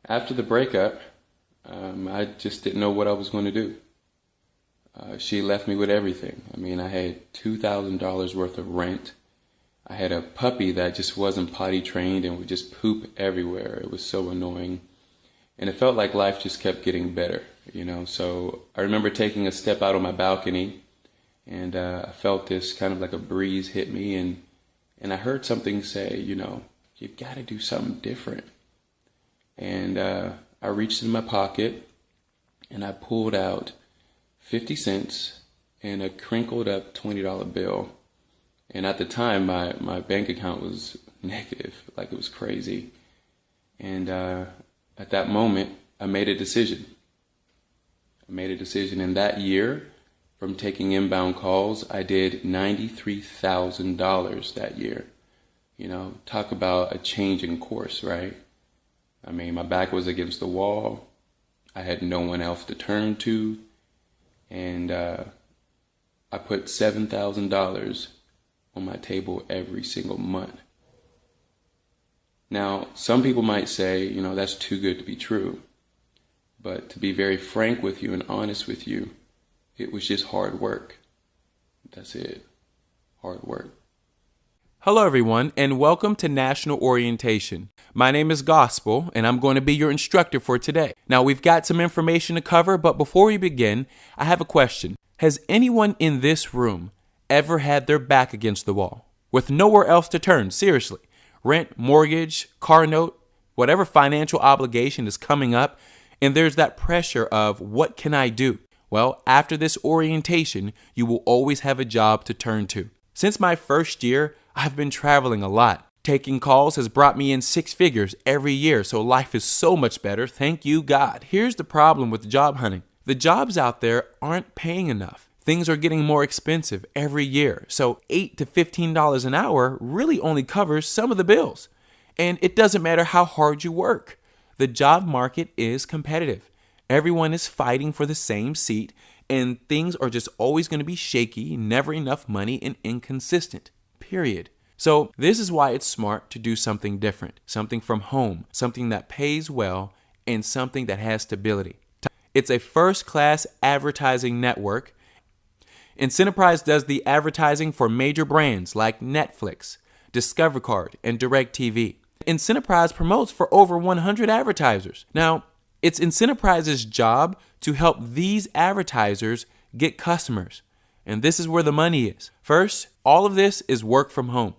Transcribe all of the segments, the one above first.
After the breakup, I just didn't know what I was going to do. She left me with everything. I mean, I had $2,000 worth of rent. I had a puppy that just wasn't potty trained and would just poop everywhere. It was so annoying. And it felt like life just kept getting better. So I remember taking a step out on my balcony and I felt this kind of like a breeze hit me and I heard something say, you've got to do something different. And I reached in my pocket and I pulled out 50 cents and a crinkled up $20 bill. And at the time, my bank account was negative, like it was crazy. And at that moment, I made a decision. And that year, from taking inbound calls, I did $93,000 that year. Talk about a change in course, right? I mean, my back was against the wall. I had no one else to turn to. And I put $7,000 on my table every single month. Now, some people might say, that's too good to be true. But to be very frank with you and honest with you, it was just hard work. That's it. Hard work. Hello, everyone, and welcome to National Orientation. My name is Gospel, and I'm going to be your instructor for today. Now, we've got some information to cover, but before we begin, I have a question. Has anyone in this room ever had their back against the wall with nowhere else to turn? Seriously. Rent, mortgage, car note, whatever financial obligation is coming up, and there's that pressure of what can I do? Well, after this orientation, you will always have a job to turn to. Since my first year, I've been traveling a lot. Taking calls has brought me in six figures every year, so life is so much better, thank you God. Here's the problem with job hunting. The jobs out there aren't paying enough. Things are getting more expensive every year, so $8 to $15 an hour really only covers some of the bills. And it doesn't matter how hard you work. The job market is competitive. Everyone is fighting for the same seat, and things are just always going to be shaky, never enough money, and inconsistent. Period. So this is why it's smart to do something different, something from home, something that pays well, and something that has stability. It's a first-class advertising network. Incentivprize does the advertising for major brands like Netflix, Discover Card, and DirecTV. Incentivprize promotes for over 100 advertisers. Now, it's Incentivprize's job to help these advertisers get customers. And this is where the money is. First, all of this is work from home.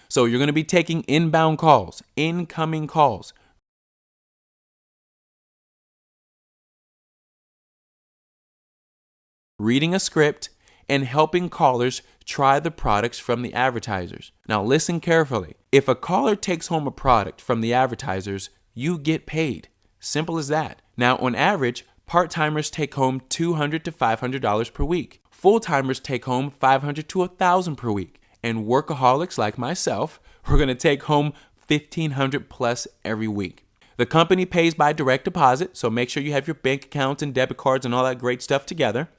So you're going to be taking inbound calls, incoming calls, reading a script, and helping callers try the products from the advertisers. Now listen carefully. If a caller takes home a product from the advertisers, you get paid. Simple as that. Now on average, part-timers take home $200 to $500 per week. Full-timers take home $500 to $1,000 per week. And workaholics like myself, we're going to take home $1,500 plus every week. The company pays by direct deposit, so make sure you have your bank accounts and debit cards and all that great stuff together.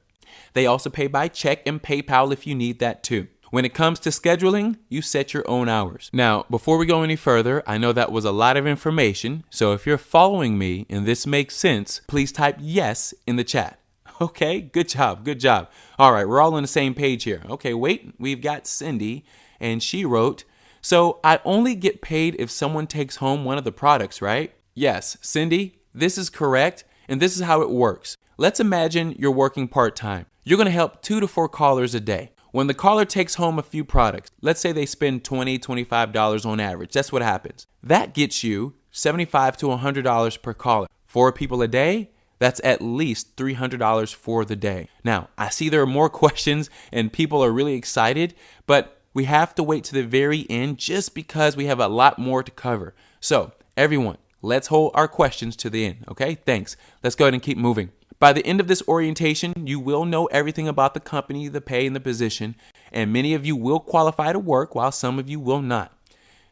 They also pay by check and PayPal if you need that too. When it comes to scheduling, you set your own hours. Now, before we go any further, I know that was a lot of information, so if you're following me and this makes sense, please type yes in the chat. Okay, good job, good job. All right, we're all on the same page here. Okay, wait, we've got Cindy, and she wrote, so I only get paid if someone takes home one of the products, right? Yes, Cindy, this is correct, and this is how it works. Let's imagine you're working part-time. You're going to help 2 to 4 callers a day. When the caller takes home a few products, let's say they spend $20, $25 on average. That's what happens. That gets you $75 to $100 per caller. 4 people a day, that's at least $300 for the day. Now, I see there are more questions and people are really excited, but we have to wait to the very end just because we have a lot more to cover. So, everyone, let's hold our questions to the end, okay? Thanks. Let's go ahead and keep moving. By the end of this orientation, you will know everything about the company, the pay, and the position, and many of you will qualify to work while some of you will not.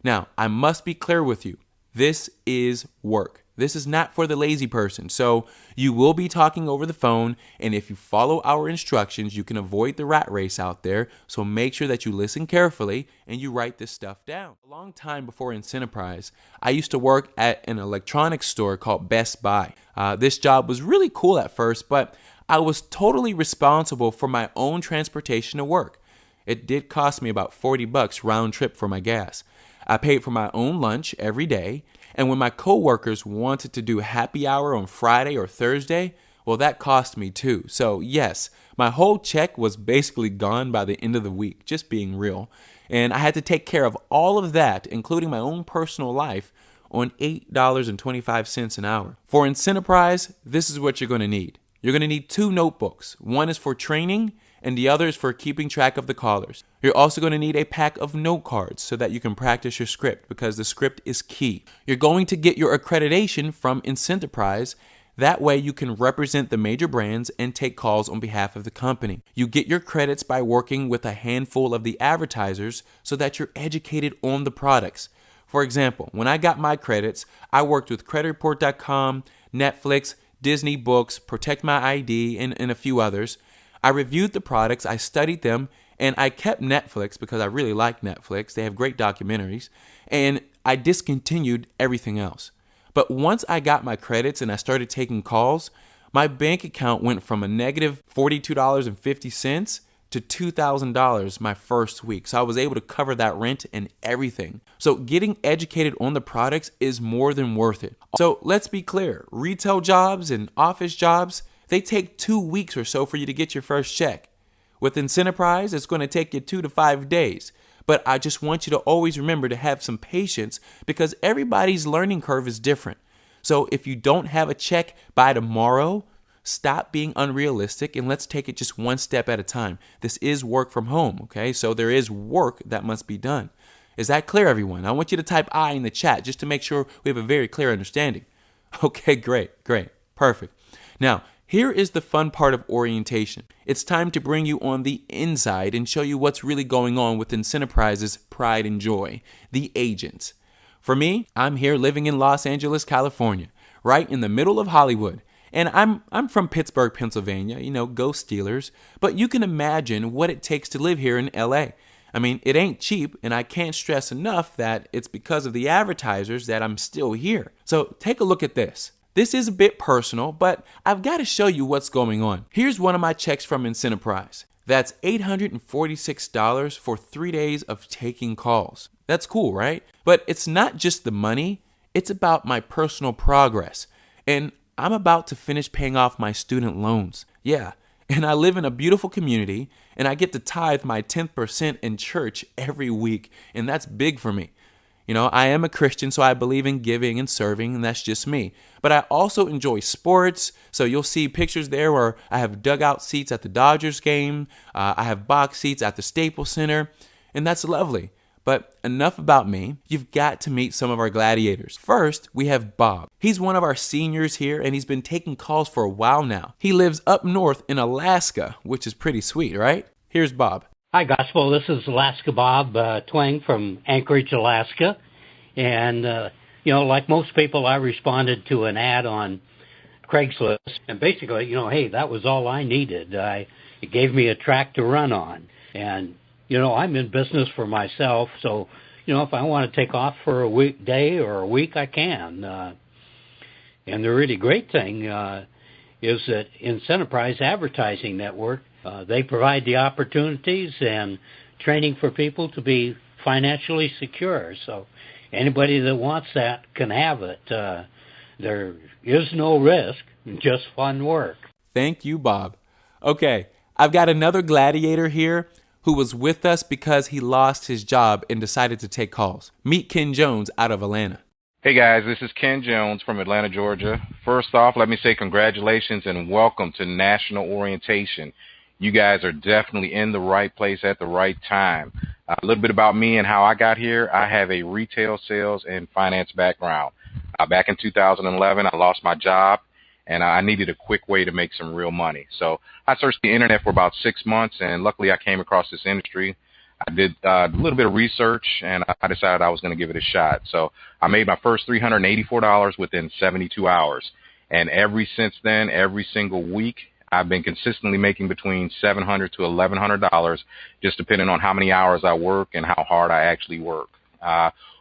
Now, I must be clear with you. This is work. This is not for the lazy person. So you will be talking over the phone, and if you follow our instructions, you can avoid the rat race out there. So make sure that you listen carefully and you write this stuff down. A long time before Incentivprize, I used to work at an electronics store called Best Buy. This job was really cool at first, but I was totally responsible for my own transportation to work. It did cost me about $40 round trip for my gas. I paid for my own lunch every day, and when my coworkers wanted to do happy hour on Friday or Thursday, well, that cost me too. So yes, my whole check was basically gone by the end of the week, just being real. And I had to take care of all of that, including my own personal life, on $8.25 an hour. For Incentivprize, this is what you're going to need. You're going to need 2 notebooks. One is for training, and the other is for keeping track of the callers. You're also going to need a pack of note cards so that you can practice your script, because the script is key. You're going to get your accreditation from Incentivprize. That way you can represent the major brands and take calls on behalf of the company. You get your credits by working with a handful of the advertisers so that you're educated on the products. For example, when I got my credits, I worked with creditreport.com, Netflix, Disney Books, Protect My ID, and a few others. I reviewed the products, I studied them, and I kept Netflix because I really like Netflix. They have great documentaries. And I discontinued everything else. But once I got my credits and I started taking calls, my bank account went from a negative $42.50 to $2,000 my first week. So I was able to cover that rent and everything. So getting educated on the products is more than worth it. So let's be clear, retail jobs and office jobs, they take 2 weeks or so for you to get your first check. With Incentivprize, it's going to take you 2 to 5 days. But I just want you to always remember to have some patience, because everybody's learning curve is different. So if you don't have a check by tomorrow, stop being unrealistic and let's take it just one step at a time. This is work from home, okay? So there is work that must be done. Is that clear, everyone? I want you to type I in the chat just to make sure we have a very clear understanding. Okay, great, perfect. Now, here is the fun part of orientation. It's time to bring you on the inside and show you what's really going on with Incentivprize's pride and joy, the agents. For me, I'm here living in Los Angeles, California, right in the middle of Hollywood. And I'm from Pittsburgh, Pennsylvania, go Steelers. But you can imagine what it takes to live here in LA. I mean, it ain't cheap, and I can't stress enough that it's because of the advertisers that I'm still here. So take a look at this. This is a bit personal, but I've got to show you what's going on. Here's one of my checks from Incentivprize. That's $846 for 3 days of taking calls. That's cool, right? But it's not just the money, it's about my personal progress. And I'm about to finish paying off my student loans. Yeah, and I live in a beautiful community, and I get to tithe my 10% in church every week, and that's big for me. I am a Christian, so I believe in giving and serving, and that's just me. But I also enjoy sports, so you'll see pictures there where I have dugout seats at the Dodgers game, I have box seats at the Staples Center, and that's lovely. But enough about me. You've got to meet some of our gladiators. First, we have Bob. He's one of our seniors here, and he's been taking calls for a while now. He lives up north in Alaska, which is pretty sweet, right? Here's Bob. Hi, Gospel. This is Alaska Bob Twang from Anchorage, Alaska. And, like most people, I responded to an ad on Craigslist. And basically, hey, that was all I needed. It gave me a track to run on. And, I'm in business for myself. So, if I want to take off for a weekday or a week, I can. And the really great thing is that Incentivprize Advertising Network, they provide the opportunities and training for people to be financially secure. So anybody that wants that can have it. There is no risk, just fun work. Thank you, Bob. Okay, I've got another gladiator here who was with us because he lost his job and decided to take calls. Meet Ken Jones out of Atlanta. Hey guys, this is Ken Jones from Atlanta, Georgia. First off, let me say congratulations and welcome to National Orientation. You guys are definitely in the right place at the right time. A little bit about me and how I got here. I have a retail sales and finance background. Back in 2011, I lost my job, and I needed a quick way to make some real money. So I searched the internet for about 6 months, and luckily I came across this industry. I did a little bit of research, and I decided I was going to give it a shot. So I made my first $384 within 72 hours. And since then, every single week, I've been consistently making between $700 to $1,100, just depending on how many hours I work and how hard I actually work.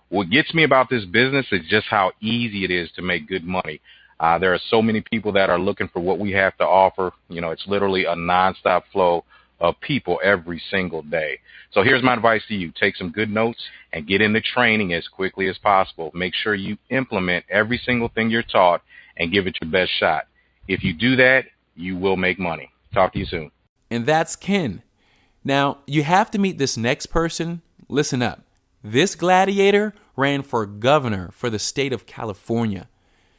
What gets me about this business is just how easy it is to make good money. There are so many people that are looking for what we have to offer. It's literally a nonstop flow of people every single day. So here's my advice to you. Take some good notes and get into training as quickly as possible. Make sure you implement every single thing you're taught and give it your best shot. If you do that, you will make money. Talk to you soon. And that's Ken. Now, you have to meet this next person. Listen up. This gladiator ran for governor for the state of California.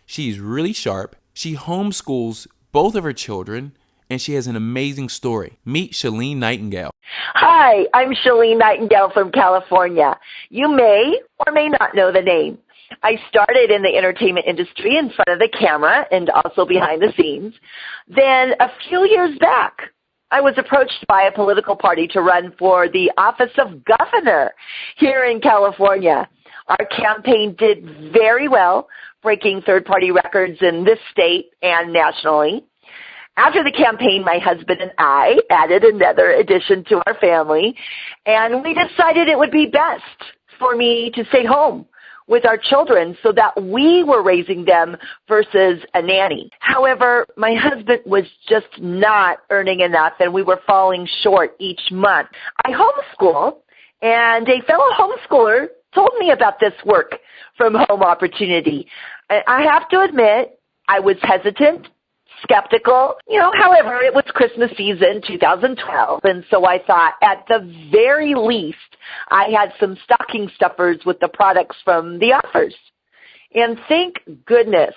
She's really sharp. She homeschools both of her children, and she has an amazing story. Meet Shalene Nightingale. Hi, I'm Shalene Nightingale from California. You may or may not know the name. I started in the entertainment industry in front of the camera and also behind the scenes. Then a few years back, I was approached by a political party to run for the office of governor here in California. Our campaign did very well, breaking third-party records in this state and nationally. After the campaign, my husband and I added another addition to our family, and we decided it would be best for me to stay home with our children so that we were raising them versus a nanny. However, my husband was just not earning enough, and we were falling short each month. I homeschool, and a fellow homeschooler told me about this work from home opportunity. I have to admit, I was hesitant, skeptical. However, it was Christmas season 2012, and so I thought at the very least I had some stocking stuffers with the products from the offers. And thank goodness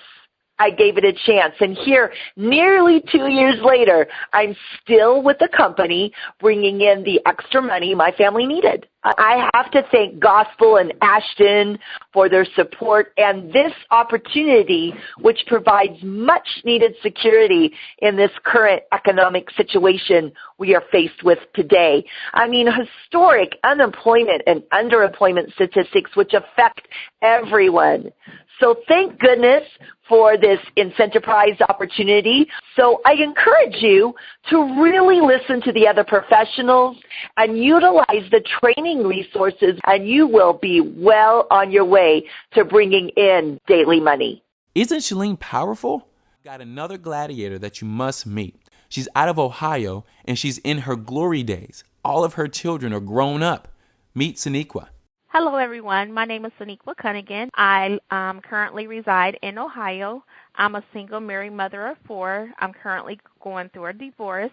I gave it a chance. And here, nearly 2 years later, I'm still with the company bringing in the extra money my family needed. I have to thank Gospel and Ashton for their support and this opportunity, which provides much needed security in this current economic situation we are faced with today. I mean, historic unemployment and underemployment statistics which affect everyone. So thank goodness for this incentivized opportunity. So I encourage you to really listen to the other professionals and utilize the training resources, and you will be well on your way to bringing in daily money. Isn't Shalene powerful? Got another gladiator that you must meet. She's out of Ohio, and she's in her glory days. All of her children are grown up. Meet Saniqua. Hello, everyone. My name is Saniqua Cunningham. I currently reside in Ohio. I'm a single married mother of 4. I'm currently going through a divorce.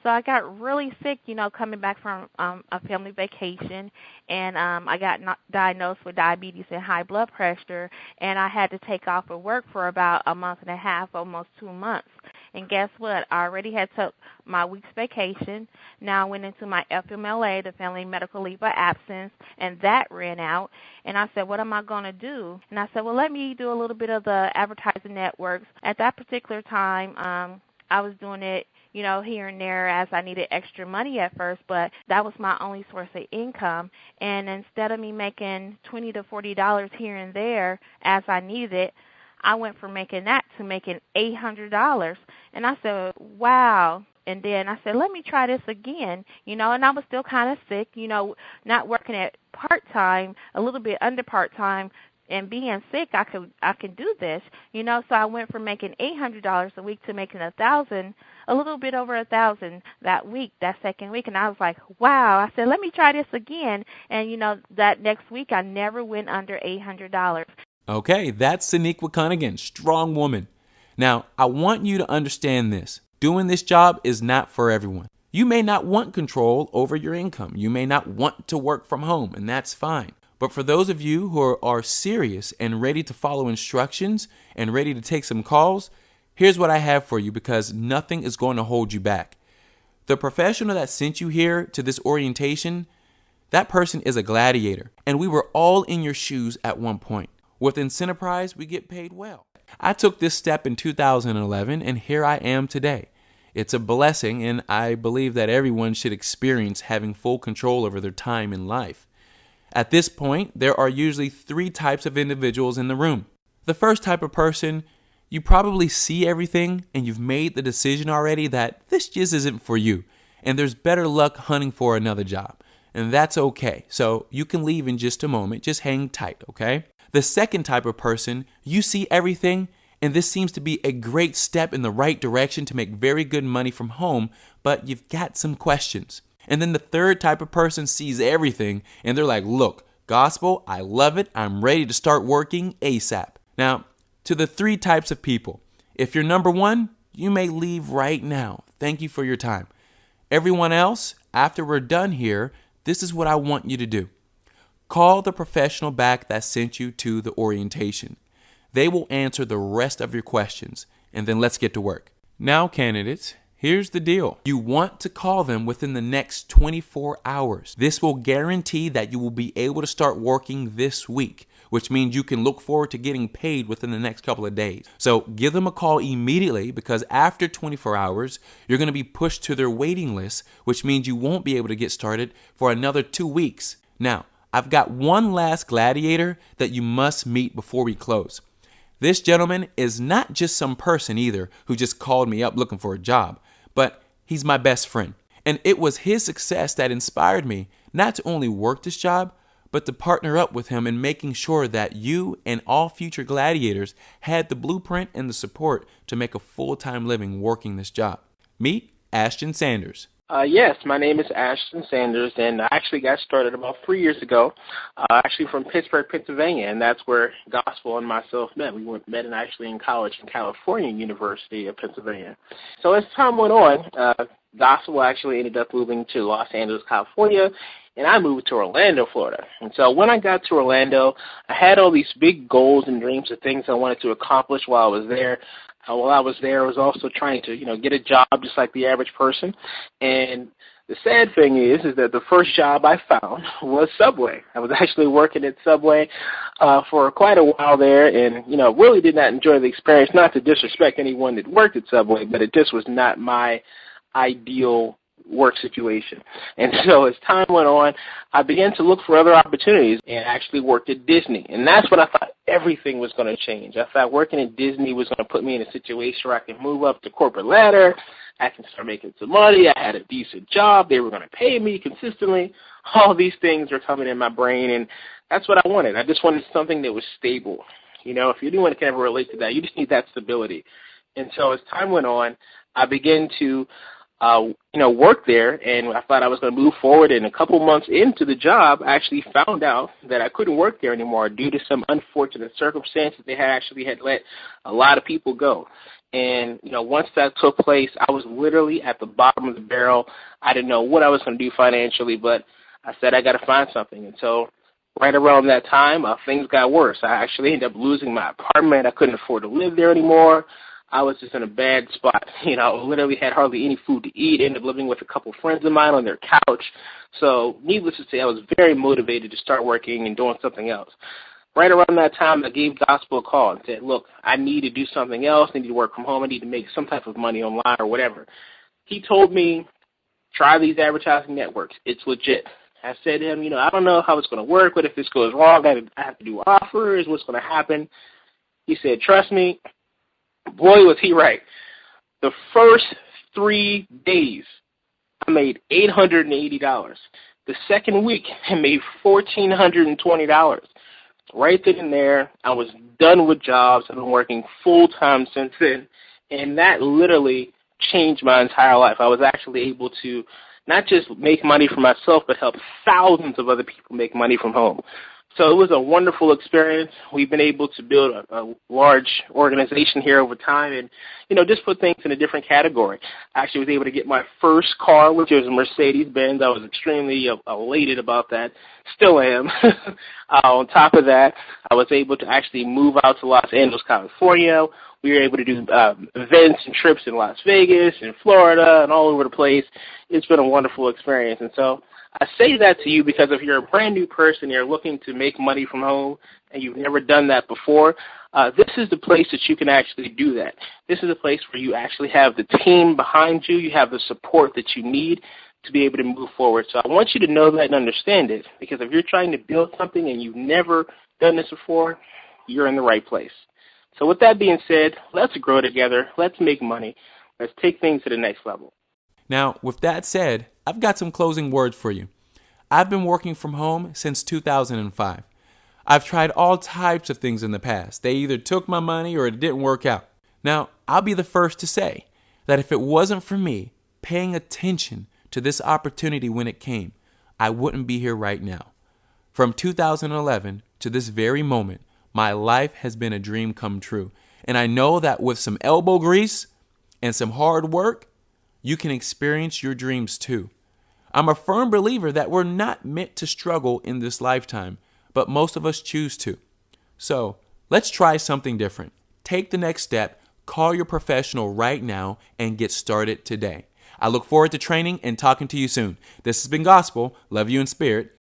So I got really sick, coming back from a family vacation, and I got diagnosed with diabetes and high blood pressure, and I had to take off of work for about a month and a half, almost 2 months. And guess what? I already had took my week's vacation. Now I went into my FMLA, the Family Medical Leave of Absence, and that ran out. And I said, what am I going to do? And I said, well, let me do a little bit of the advertising networks. At that particular time, I was doing it, here and there as I needed extra money at first, but that was my only source of income. And instead of me making $20 to $40 here and there as I needed it, I went from making that to making $800. And I said, wow. And then I said, let me try this again, and I was still kind of sick, not working at part-time, a little bit under part-time, and being sick, I could do this, So I went from making $800 a week to making $1,000, a little bit over $1,000 that week, that second week, and I was like, wow. I said, let me try this again, and that next week I never went under $800. Okay, that's Saniqua Cunningham, strong woman. Now, I want you to understand this. Doing this job is not for everyone. You may not want control over your income. You may not want to work from home, and that's fine. But for those of you who are serious and ready to follow instructions and ready to take some calls, here's what I have for you, because nothing is going to hold you back. The professional that sent you here to this orientation, that person is a gladiator, and we were all in your shoes at one point. With Incentivprize, we get paid well. I took this step in 2011, and here I am today. It's a blessing, and I believe that everyone should experience having full control over their time in life. At this point, there are usually 3 types of individuals in the room. The first type of person, you probably see everything and you've made the decision already that this just isn't for you, and there's better luck hunting for another job. And that's okay. So you can leave in just a moment. Just hang tight, okay? The second type of person, you see everything, and this seems to be a great step in the right direction to make very good money from home, but you've got some questions. And then the third type of person sees everything, and they're like, look, Gospel, I love it. I'm ready to start working ASAP. Now, to the 3 types of people, if you're number 1, you may leave right now. Thank you for your time. Everyone else, after we're done here, this is what I want you to do. Call the professional back that sent you to the orientation. They will answer the rest of your questions, and then let's get to work. Now, candidates, here's the deal. You want to call them within the next 24 hours. This will guarantee that you will be able to start working this week, which means you can look forward to getting paid within the next couple of days. So give them a call immediately, because after 24 hours, you're going to be pushed to their waiting list, which means you won't be able to get started for another 2 weeks. Now, I've got one last gladiator that you must meet before we close. This gentleman is not just some person either who just called me up looking for a job, but he's my best friend. And it was his success that inspired me not to only work this job, but to partner up with him in making sure that you and all future gladiators had the blueprint and the support to make a full-time living working this job. Meet Ashton Sanders. Yes, my name is Ashton Sanders, and I actually got started about 3 years ago, actually from Pittsburgh, Pennsylvania, and that's where Gospel and myself met. We met actually in college in California, University of Pennsylvania. So as time went on, Gospel actually ended up moving to Los Angeles, California, and I moved to Orlando, Florida. And so when I got to Orlando, I had all these big goals and dreams of things I wanted to accomplish while I was there. While I was there, I was also trying to, get a job just like the average person. And the sad thing is that the first job I found was Subway. I was actually working at Subway for quite a while there, and, really did not enjoy the experience. Not to disrespect anyone that worked at Subway, but it just was not my ideal work situation. And so as time went on, I began to look for other opportunities and actually worked at Disney. And that's when I thought everything was going to change. I thought working at Disney was going to put me in a situation where I could move up the corporate ladder, I can start making some money, I had a decent job, they were going to pay me consistently. All these things were coming in my brain, and that's what I wanted. I just wanted something that was stable. If anyone can ever relate to that, you just need that stability. And so as time went on, I began to work there, and I thought I was going to move forward. And a couple months into the job, I actually found out that I couldn't work there anymore due to some unfortunate circumstances. They had let a lot of people go. And, once that took place, I was literally at the bottom of the barrel. I didn't know what I was going to do financially, but I said I got to find something. And so right around that time, things got worse. I actually ended up losing my apartment. I couldn't afford to live there anymore. I was just in a bad spot. Literally had hardly any food to eat. Ended up living with a couple friends of mine on their couch. So needless to say, I was very motivated to start working and doing something else. Right around that time, I gave Gospel a call and said, look, I need to do something else. I need to work from home. I need to make some type of money online or whatever. He told me, try these advertising networks. It's legit. I said to him, I don't know how it's going to work. What if this goes wrong? I have to do offers. What's going to happen? He said, trust me. Boy, was he right. The first 3 days, I made $880. The second week, I made $1,420. Right then and there, I was done with jobs. I've been working full-time since then, and that literally changed my entire life. I was actually able to not just make money for myself, but help thousands of other people make money from home. So it was a wonderful experience. We've been able to build a large organization here over time and, just put things in a different category. I actually was able to get my first car, which was a Mercedes-Benz. I was extremely elated about that. Still am. On top of that, I was able to actually move out to Los Angeles, California. We were able to do events and trips in Las Vegas and Florida and all over the place. It's been a wonderful experience. And so I say that to you because if you're a brand new person, you're looking to make money from home, and you've never done that before, this is the place that you can actually do that. This is a place where you actually have the team behind you. You have the support that you need to be able to move forward. So I want you to know that and understand it, because if you're trying to build something and you've never done this before, you're in the right place. So with that being said, let's grow together. Let's make money. Let's take things to the next level. Now, with that said, I've got some closing words for you. I've been working from home since 2005. I've tried all types of things in the past. They either took my money or it didn't work out. Now, I'll be the first to say that if it wasn't for me paying attention to this opportunity when it came, I wouldn't be here right now. From 2011 to this very moment, my life has been a dream come true. And I know that with some elbow grease and some hard work, you can experience your dreams too. I'm a firm believer that we're not meant to struggle in this lifetime, but most of us choose to. So let's try something different. Take the next step, call your professional right now, and get started today. I look forward to training and talking to you soon. This has been Gospel. Love you in spirit.